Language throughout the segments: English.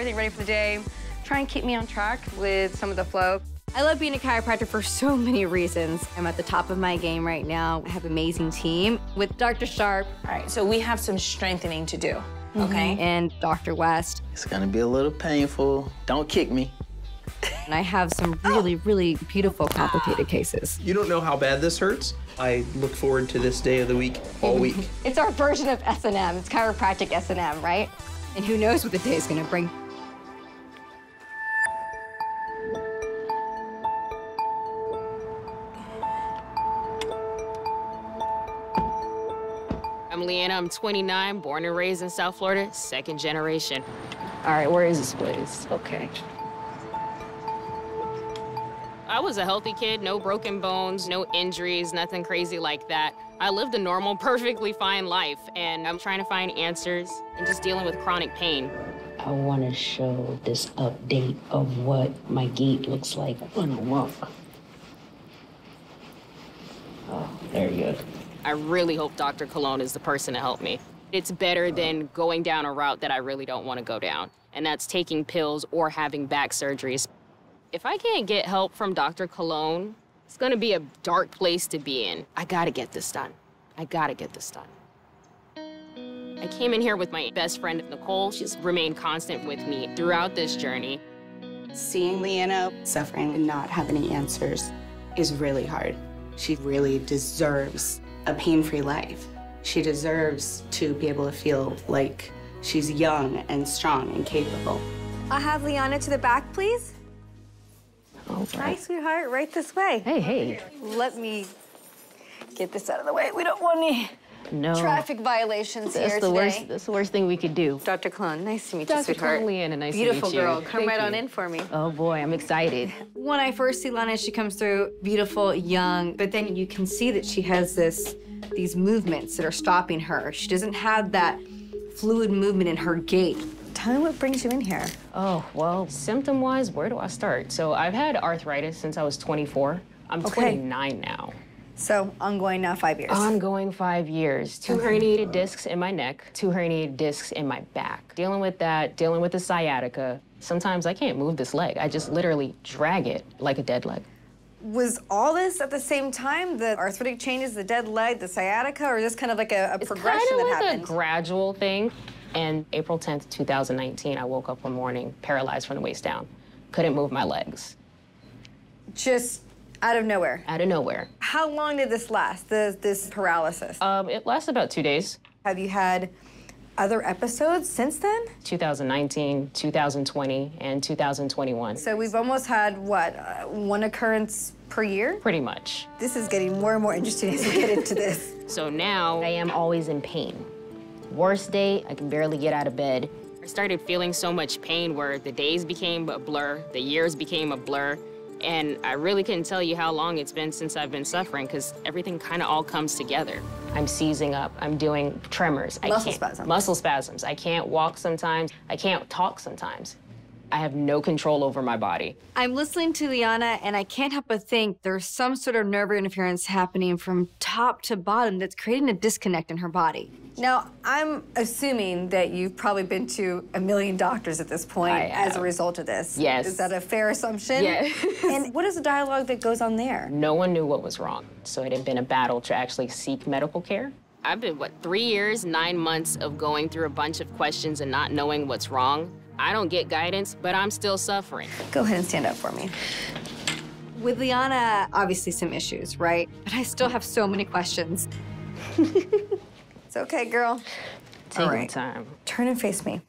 everything ready for the day, try and keep me on track with some of the flow. I love being a chiropractor for so many reasons. I'm at the top of my game right now. I have an amazing team with Dr. Sharp. All right, so we have some strengthening to do, okay? And Dr. West. It's gonna be a little painful. Don't kick me. And I have some really, really beautiful, complicated cases. You don't know how bad this hurts. I look forward to this day of the week all week. It's our version of S&M. It's chiropractic S&M, right? And who knows what the day is gonna bring. I'm Liani, I'm 29, born and raised in South Florida, second generation. All right, where is this place? Okay. I was a healthy kid, no broken bones, no injuries, nothing crazy like that. I lived a normal, perfectly fine life, and I'm trying to find answers and just dealing with chronic pain. I want to show this update of what my gait looks like on a walk. Oh, there you go. I really hope Dr. Kolon is the person to help me. It's better than going down a route that I really don't want to go down, and that's taking pills or having back surgeries. If I can't get help from Dr. Kolon, it's gonna be a dark place to be in. I gotta get this done. I gotta get this done. I came in here with my best friend, Nicole. She's remained constant with me throughout this journey. Seeing Liani suffering and not have any answers is really hard. She really deserves a pain-free life. She deserves to be able to feel like she's young and strong and capable. I'll have Liani to the back, please. Okay. Hi, sweetheart, right this way. Hey, hey. Let me get this out of the way. We don't want any traffic violations here today. That's the worst thing we could do. Dr. Kolon, nice to meet you, Dr. sweetheart. Liani, nice to meet you. Beautiful girl. Come Thank right you. on in for me. Oh boy, I'm excited. When I first see Liani, she comes through beautiful, young, but then you can see that she has these movements that are stopping her. She doesn't have that fluid movement in her gait. Tell me what brings you in here. Oh, well, symptom-wise, where do I start? So I've had arthritis since I was 24. I'm 29 now. So ongoing now 5 years. Ongoing 5 years. 2 herniated discs in my neck, 2 herniated discs in my back. Dealing with that, dealing with the sciatica. Sometimes I can't move this leg. I just literally drag it like a dead leg. Was all this at the same time? The arthritic changes, the dead leg, the sciatica, or just kind of like a progression It's kind of that like happened? a gradual thing. And April 10th, 2019, I woke up one morning paralyzed from the waist down. Couldn't move my legs. Just out of nowhere? Out of nowhere. How long did this last, this paralysis? It lasted about 2 days. Have you had other episodes since then? 2019, 2020, and 2021. So we've almost had, what, one occurrence per year? Pretty much. This is getting more and more interesting as we get into this. So now I am always in pain. Worst day, I can barely get out of bed. I started feeling so much pain where the days became a blur, the years became a blur, and I really couldn't tell you how long it's been since I've been suffering because everything kind of all comes together. I'm seizing up, I'm doing tremors. Muscle spasms. Muscle spasms. I can't walk sometimes, I can't talk sometimes. I have no control over my body. I'm listening to Liani, and I can't help but think there's some sort of nerve interference happening from top to bottom that's creating a disconnect in her body. Now, I'm assuming that you've probably been to a million doctors at this point as a result of this. Yes. Is that a fair assumption? Yes. And what is the dialogue that goes on there? No one knew what was wrong, so it had been a battle to actually seek medical care. I've been, 3 years, 9 months of going through a bunch of questions and not knowing what's wrong. I don't get guidance, but I'm still suffering. Go ahead and stand up for me. With Liani, obviously some issues, right? But I still have so many questions. It's okay, girl. Take your time. Turn and face me.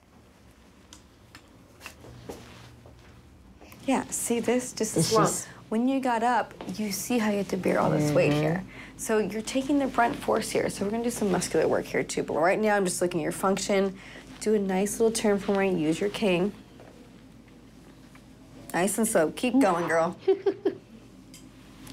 Yeah, see this? Just this lump. When you got up, you see how you have to bear all this weight here. So you're taking the brunt force here. So we're gonna do some muscular work here too. But right now, I'm just looking at your function. Do a nice little turn from right. Use your king. Nice and slow. Keep going, girl.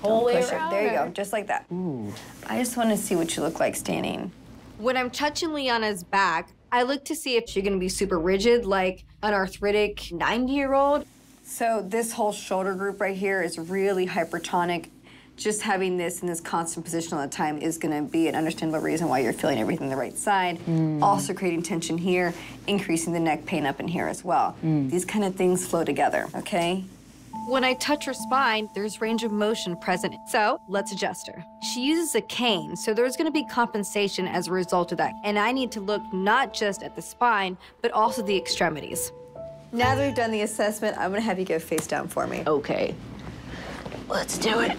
Whole way Push it. around. There you go, just like that. Ooh. I just want to see what you look like standing. When I'm touching Liana's back, I look to see if she's gonna be super rigid, like an arthritic 90-year-old. So this whole shoulder group right here is really hypertonic. just having this in this constant position all the time is gonna be an understandable reason why you're feeling everything the right side. Also creating tension here, increasing the neck pain up in here as well. These kind of things flow together, okay? When I touch her spine, there's range of motion present. So let's adjust her. She uses a cane, so there's gonna be compensation as a result of that. And I need to look not just at the spine, but also the extremities. Now that we've done the assessment, I'm gonna have you go face down for me. Okay. Let's do it.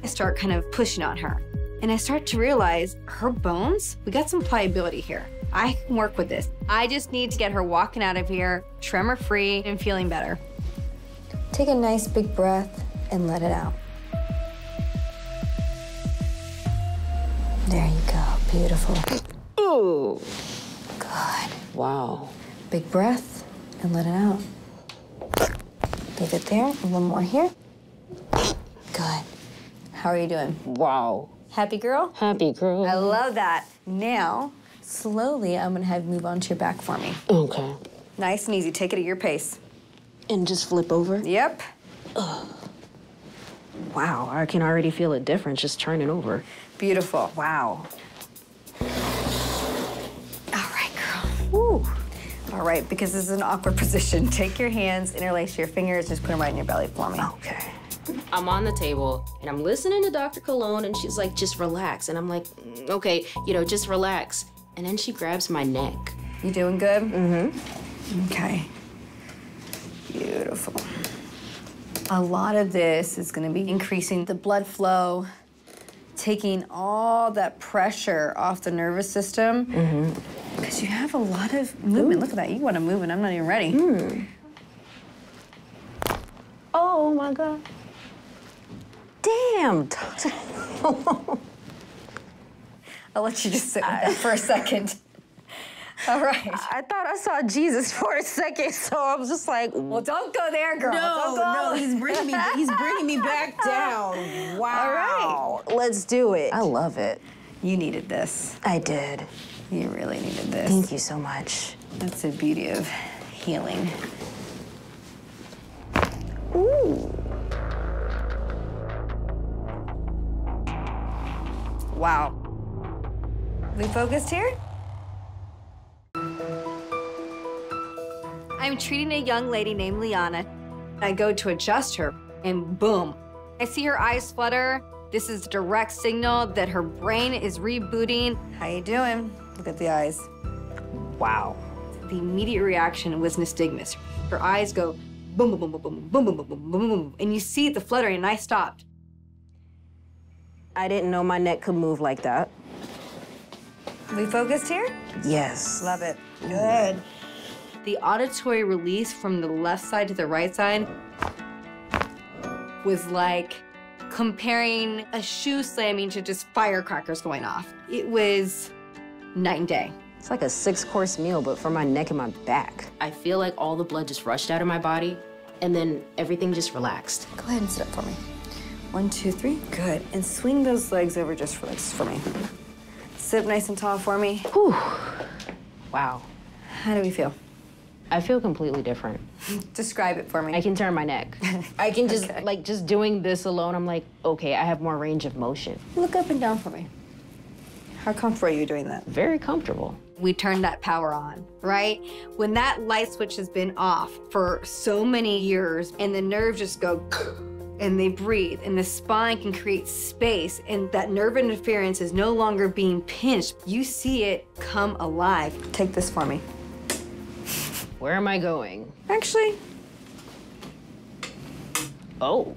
I start kind of pushing on her. And I start to realize her bones, we got some pliability here. I can work with this. I just need to get her walking out of here, tremor-free, and feeling better. Take a nice big breath and let it out. There you go, beautiful. Ooh. Good. Wow. Big breath and let it out. Leave it there, and one more here. Good. How are you doing? Wow. Happy girl? Happy girl. I love that. Now, slowly, I'm gonna have you move onto your back for me. Okay. Nice and easy, take it at your pace. And just flip over? Yep. Wow, I can already feel a difference just turning over. Beautiful. Wow. All right, girl. Woo. All right, because this is an awkward position, take your hands, interlace your fingers, just put them right in your belly for me. Okay. I'm on the table and I'm listening to Dr. Kolon and she's like, just relax. And I'm like, okay, just relax. And then she grabs my neck. You doing good? Mm-hmm. Okay. Beautiful. A lot of this is gonna be increasing the blood flow, taking all that pressure off the nervous system. Because you have a lot of movement. Look at that, you wanna move and I'm not even ready. Oh my God. Damn. I'll let you just sit with that for a second. All right. I thought I saw Jesus for a second, so I was just like, Well, don't go there, girl. Don't go. he's bringing me back down. Wow. All right. Let's do it. I love it. You needed this. I did. You really needed this. Thank you so much. That's the beauty of healing. Ooh. Wow. We focused here? I'm treating a young lady named Liani. I go to adjust her, and boom. I see her eyes flutter. This is a direct signal that her brain is rebooting. How you doing? Look at the eyes. Wow. The immediate reaction was nystagmus. Her eyes go boom, boom, boom, boom, boom, boom, boom, boom, boom, boom, boom, and you see the fluttering, and I stopped. I didn't know my neck could move like that. We focused here? Yes. Love it. Good. The auditory release from the left side to the right side was like comparing a shoe slamming to just firecrackers going off. It was night and day. It's like a 6-course meal, but for my neck and my back. I feel like all the blood just rushed out of my body and then everything just relaxed. Go ahead and sit up for me. 1, 2, 3. Good. And swing those legs over just for me. Sit up nice and tall for me. Whew. Wow. How do we feel? I feel completely different. Describe it for me. I can turn my neck. I can just, just doing this alone, I'm like, okay, I have more range of motion. Look up and down for me. How comfortable are you doing that? Very comfortable. We turn that power on, right? When that light switch has been off for so many years and the nerves just go and they breathe and the spine can create space and that nerve interference is no longer being pinched, you see it come alive. Take this for me. Where am I going? Actually. Oh.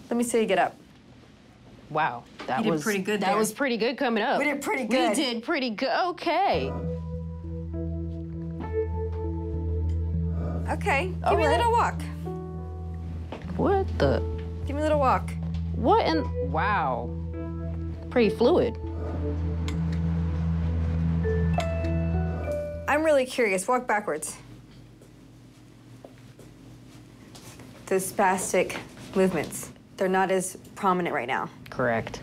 Let me see you get up. Wow. That You did was pretty good That there. was pretty good coming up. We did pretty good. We did pretty good. Okay. Okay. Give me a little walk. What the? Give me a little walk. What in? Wow. Pretty fluid. I'm really curious. Walk backwards. Those spastic movements, they're not as prominent right now. Correct.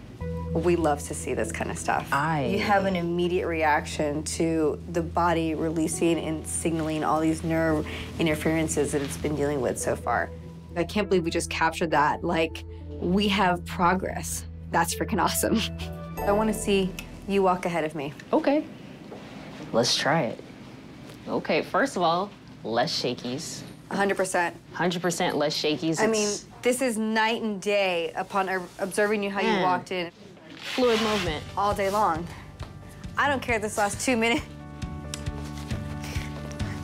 We love to see this kind of stuff. You have an immediate reaction to the body releasing and signaling all these nerve interferences that it's been dealing with so far. I can't believe we just captured that. Like, we have progress. That's freaking awesome. I want to see you walk ahead of me. Okay. Let's try it. Okay, first of all, less shakies. 100%. 100% less shakies. I mean, this is night and day upon observing you how you walked in. Fluid movement. All day long. I don't care if this lasts 2 minutes.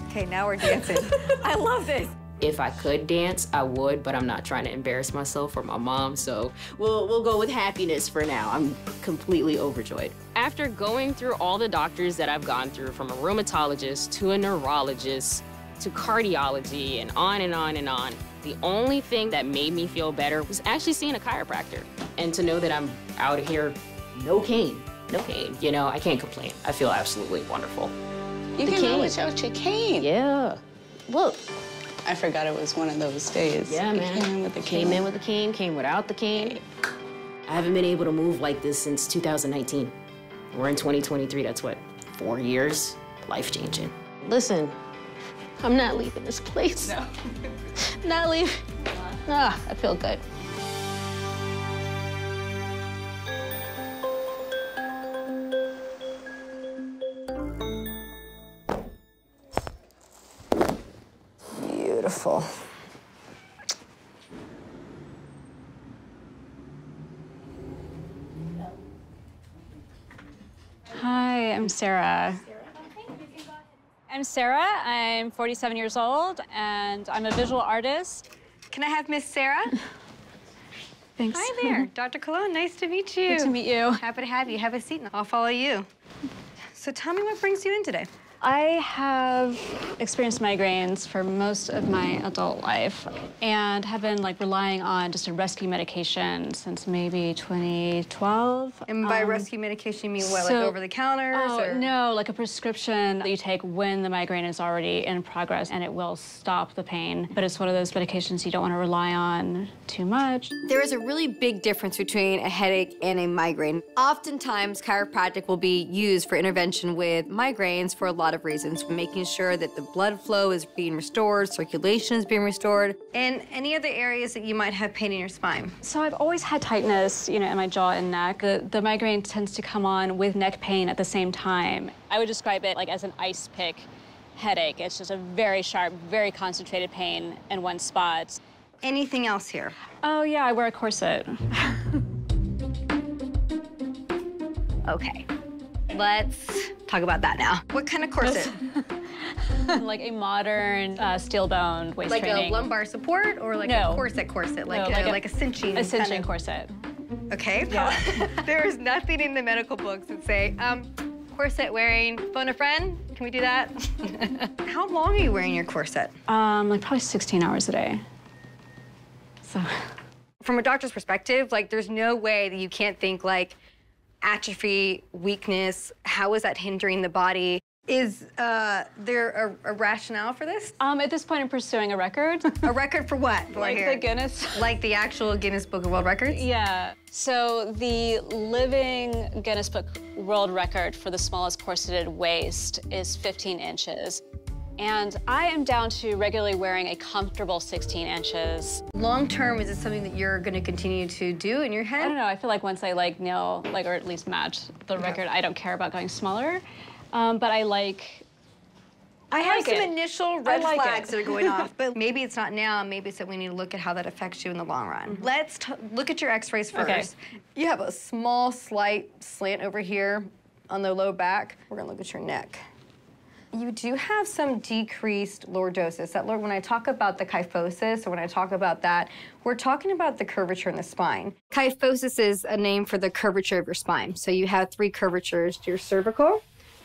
Okay, now we're dancing. I love this. If I could dance, I would, but I'm not trying to embarrass myself or my mom, so we'll go with happiness for now. I'm completely overjoyed. After going through all the doctors that I've gone through, from a rheumatologist to a neurologist to cardiology and on and on and on, the only thing that made me feel better was actually seeing a chiropractor. And to know that I'm out of here, no cane, you know, I can't complain. I feel absolutely wonderful. You came out without your cane. Yeah, look. I forgot it was one of those days. Yeah, man. Came in with the cane. Came in with the cane, came without the cane. I haven't been able to move like this since 2019. We're in 2023, that's what, 4 years? Life-changing. Listen, I'm not leaving this place. No. Not leaving. Ah, I feel good. Beautiful. Hi, I'm Sarah. I'm Sarah. I'm 47 years old, and I'm a visual artist. Can I have Miss Sarah? Thanks. Hi there, Dr. Kolon. Nice to meet you. Good to meet you. Happy to have you. Have a seat, and I'll follow you. So tell me what brings you in today. I have experienced migraines for most of my adult life and have been relying on just a rescue medication since maybe 2012. And by rescue medication, you mean what, like over-the-counter? Oh, no, like a prescription that you take when the migraine is already in progress, and it will stop the pain. But it's one of those medications you don't want to rely on too much. There is a really big difference between a headache and a migraine. Oftentimes, chiropractic will be used for intervention with migraines for a lot of reasons, making sure that the blood flow is being restored, circulation is being restored, and any other areas that you might have pain in your spine. So I've always had tightness, in my jaw and neck. The migraine tends to come on with neck pain at the same time. I would describe it as an ice pick headache. It's just a very sharp, very concentrated pain in one spot. Anything else here? Oh yeah, I wear a corset. Okay. Let's talk about that now. What kind of corset? Like a modern steel-boned waist training. Like a lumbar support or like a corset? Like a cinching? A cinching corset. Okay. Yeah. There is nothing in the medical books that say, corset wearing, phone a friend? Can we do that? How long are you wearing your corset? Probably 16 hours a day. So. From a doctor's perspective, there's no way that you can't think atrophy, weakness, how is that hindering the body? Is there a rationale for this? At this point, I'm pursuing a record. A record for what? The Guinness. Like the actual Guinness Book of World Records? Yeah. So the living Guinness Book World Record for the smallest corseted waist is 15 inches. And I am down to regularly wearing a comfortable 16 inches. Long term, is it something that you're going to continue to do in your head? I don't know. I feel like once I nail, or at least match the record, I don't care about going smaller. But I have some initial red flags that are going off, but maybe it's not now. Maybe it's that we need to look at how that affects you in the long run. Let's look at your x-rays first. Okay. You have a small, slight slant over here on the low back. We're going to look at your neck. You do have some decreased lordosis. When I talk about the kyphosis, or when I talk about that, we're talking about the curvature in the spine. Kyphosis is a name for the curvature of your spine. So you have 3 curvatures: your cervical,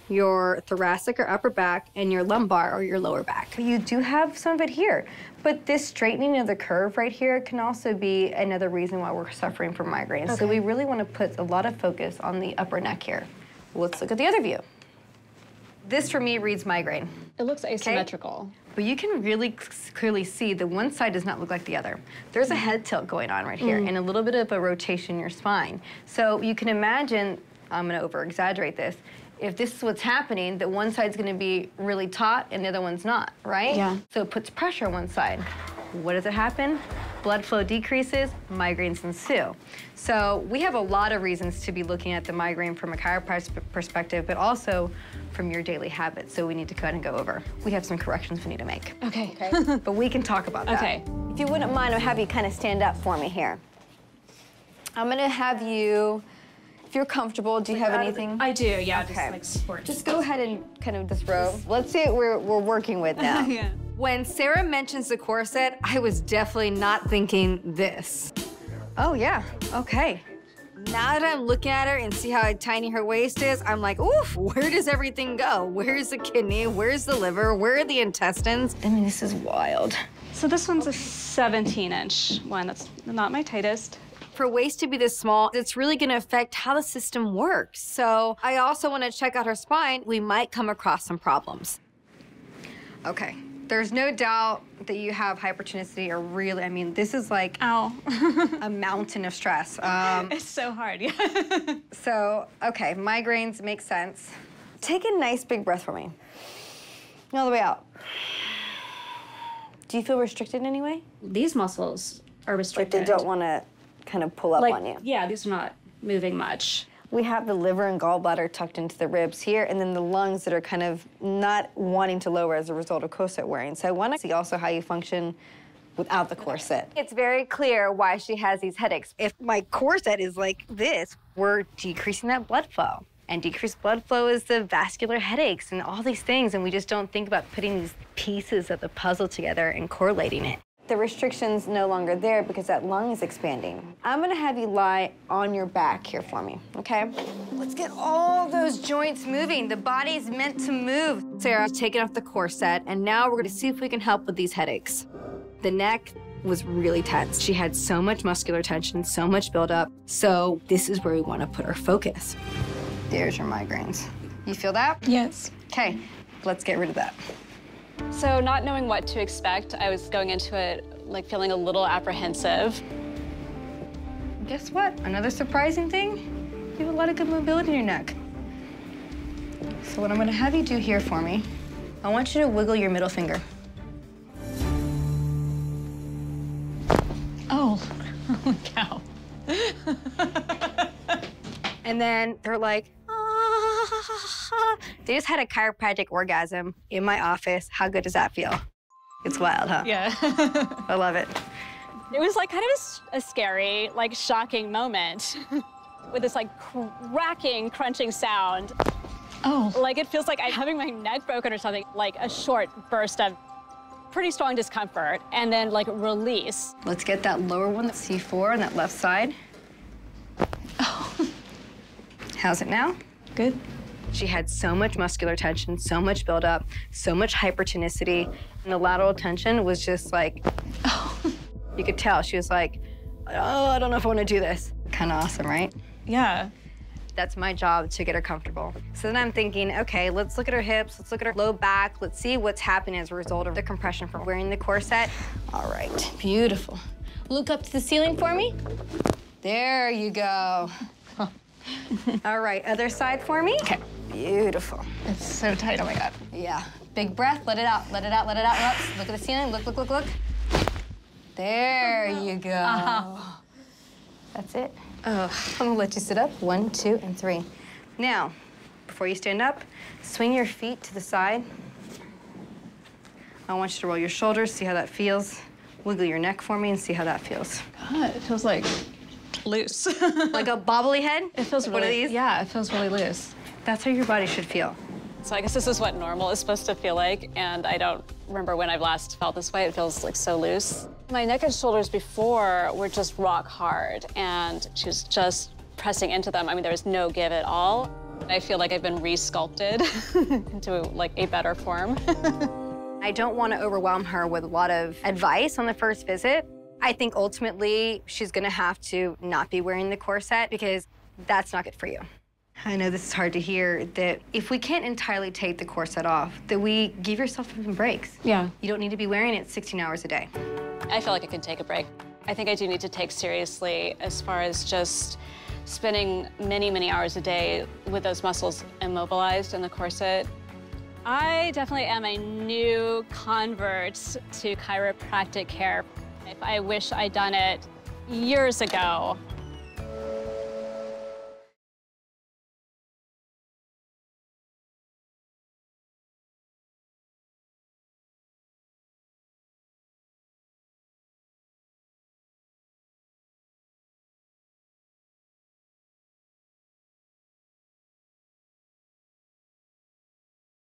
your thoracic or upper back, and your lumbar or your lower back. You do have some of it here, but this straightening of the curve right here can also be another reason why we're suffering from migraines. Okay. So we really want to put a lot of focus on the upper neck here. Let's look at the other view. This, for me, reads migraine. It looks asymmetrical. But you can really clearly see the one side does not look like the other. There's a head tilt going on right here and a little bit of a rotation in your spine. So you can imagine, I'm gonna over-exaggerate this, if this is what's happening, the one side's gonna be really taut and the other one's not, right? Yeah. So it puts pressure on one side. What does it happen? Blood flow decreases, migraines ensue. So we have a lot of reasons to be looking at the migraine from a chiropractic perspective, but also from your daily habits. So we need to kind of go over. We have some corrections we need to make. Okay. But we can talk about that. Okay. If you wouldn't mind, I'll have you kind of stand up for me here. I'm gonna have you, if you're comfortable, do you have anything? I do, yeah, Okay. just like support. Just go ahead and kind of disrobe. Let's see what we're working with now. Yeah. When Sarah mentions the corset, I was definitely not thinking this. Oh yeah, okay. Now that I'm looking at her and see how tiny her waist is, I'm like, oof, where does everything go? Where's the kidney? Where's the liver? Where are the intestines? I mean, this is wild. So this one's a 17-inch one. That's not my tightest. For waist to be this small, it's really gonna affect how the system works. So I also wanna check out her spine. We might come across some problems. Okay, there's no doubt that you have hypertonicity or really, I mean, this is like Ow. a mountain of stress. It's so hard, yeah. So, okay, migraines make sense. Take a nice big breath for me. All the way out. Do you feel restricted in any way? These muscles are Like restricted. they don't want to kind of pull up like, on you? yeah, these are not moving much. We have the liver and gallbladder tucked into the ribs here, and then the lungs that are kind of not wanting to lower as a result of corset wearing. So I want to see also how you function without the corset. It's very clear why she has these headaches. If my corset is like this, we're decreasing that blood flow. And decreased blood flow is the vascular headaches and all these things, and we just don't think about putting these pieces of the puzzle together and correlating it. The restriction's no longer there because that lung is expanding. I'm gonna have you lie on your back here for me, okay? Let's get all those joints moving. The body's meant to move. Sarah's taken off the corset, and now we're gonna see if we can help with these headaches. The neck was really tense. She had so much muscular tension, so much buildup. So this is where we wanna put our focus. There's your migraines. You feel that? Yes. Okay, let's get rid of that. So not knowing what to expect, I was going into it like feeling a little apprehensive. Guess what? Another surprising thing? You have a lot of good mobility in your neck. So what I'm gonna have you do here for me, I want you to wiggle your middle finger. Oh, holy cow. And then they're like, ah. They just had a chiropractic orgasm in my office. How good does that feel? It's wild, huh? Yeah. I love it. It was like kind of a scary, like shocking moment with this like cracking, crunching sound. Oh. Like it feels like I'm having my neck broken or something, like a short burst of pretty strong discomfort and then like release. Let's get that lower one, that C4 on that left side. Oh. How's it now? Good. She had so much muscular tension, so much buildup, so much hypertonicity, and the lateral tension was just like, oh. You could tell. She was like, oh, I don't know if I want to do this. Kind of awesome, right? Yeah. That's my job, to get her comfortable. So then I'm thinking, okay, let's look at her hips, let's look at her low back, let's see what's happening as a result of the compression from wearing the corset. All right, beautiful. Look up to the ceiling for me. There you go. All right, other side for me. Okay. Beautiful. It's so tight, oh my God. Yeah. Big breath, let it out, let it out, let it out. Look at the ceiling, look, look, look, look. There you go. That's it. I'm gonna let you sit up. 1, 2, and 3. Now, before you stand up, swing your feet to the side. I want you to roll your shoulders, see how that feels. Wiggle your neck for me and see how that feels. God, it feels like loose. Like a bobbly head? It feels like really, one of these? Yeah, it feels really loose. That's how your body should feel. So I guess this is what normal is supposed to feel like, and I don't remember when I've last felt this way. It feels like so loose. My neck and shoulders before were just rock hard, and she was just pressing into them. I mean, there was no give at all. I feel like I've been re-sculpted into like a better form. I don't want to overwhelm her with a lot of advice on the first visit. I think ultimately she's gonna have to not be wearing the corset because that's not good for you. I know this is hard to hear, that if we can't entirely take the corset off, that we give yourself some breaks. Yeah. You don't need to be wearing it 16 hours a day. I feel like I can take a break. I think I do need to take seriously as far as just spending many, many hours a day with those muscles immobilized in the corset. I definitely am a new convert to chiropractic care. I wish I'd done it years ago.